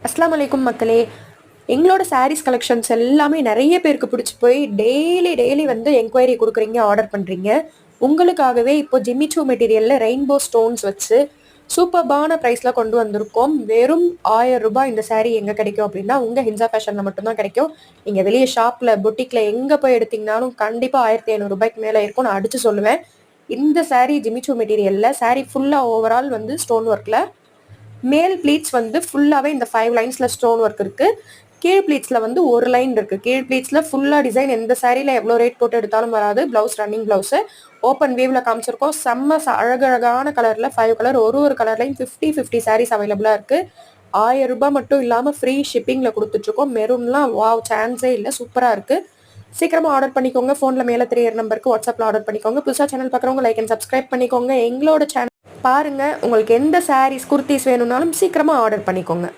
அஸ்ஸலாமு அலைக்கும் மக்களே. எங்களோட சாரீஸ் கலெக்ஷன்ஸ் எல்லாமே நிறைய பேருக்கு பிடிச்சி போய் டெய்லி வந்து என்கொயரி கொடுக்குறீங்க, ஆர்டர் பண்ணுறீங்க. உங்களுக்காகவே இப்போ ஜிம்மிச்சூ மெட்டீரியலில் ரெயின்போ ஸ்டோன்ஸ் வச்சு சூப்பர்பான ப்ரைஸில் கொண்டு வந்திருக்கோம். வெறும் 1000 ரூபாய் இந்த சாரீ எங்கே கிடைக்கும் அப்படின்னா உங்கள் ஹின்சா ஃபேஷனில் மட்டும்தான் கிடைக்கும். நீங்கள் வெளியே ஷாப்பில் புட்டிக்கில் எங்கே போய் எடுத்தீங்கனாலும் கண்டிப்பாக 1500 ரூபாய்க்கு மேலே இருக்கும், நான் அடித்து சொல்லுவேன். இந்த சாரீ ஜிம்மிச்சூ மெட்டீரியலில் சாரீ ஃபுல்லாக ஓவரால் வந்து ஸ்டோன் ஒர்க்கில், மேல் ப்ளீட்ஸ் வந்து ஃபுல்லாகவே இந்த 5 லைன்ஸில் ஸ்டோன் ஒர்க் இருக்குது. கீழ் ப்ளீட்ஸில் வந்து ஒரு லைன் இருக்குது. கீழ் ப்ளீட்ஸில் ஃபுல்லாக டிசைன் எந்த சாரியில் எவ்வளோ ரேட் போட்டு எடுத்தாலும் வராது. Blouse running blouse open வீவில் காமிச்சிருக்கோம். செம்ம அழகழகான கலரில் 5 கலர், ஒரு கலர்லையும் 50 சாரீஸ் அவைலபிளாக இருக்குது. 1000 ரூபாய் மட்டும் இல்லாமல் ஃப்ரீ ஷிப்பிங்கில் கொடுத்துட்ருக்கோம். மெரூன்லாம் வாவ், சான்ஸே இல்லை, சூப்பராக இருக்குது. சீக்கிரமாக ஆர்டர் பண்ணிக்கோங்க. ஃபோனில் மேலே தெரியிற நம்பருக்கு வாட்ஸ்அப்பில் ஆர்டர் பண்ணிக்கோங்க. புதுசாக சேனல் பார்க்குறவங்க லைக் அண்ட் சப்ஸ்கிரைப் பண்ணிக்கோங்க. எங்களோட சேனல் பாருங்கள். உங்களுக்கு எந்த சாரீஸ் குர்த்திஸ் வேணும்னாலும் சீக்கிரமாக ஆர்டர் பண்ணிக்கோங்க.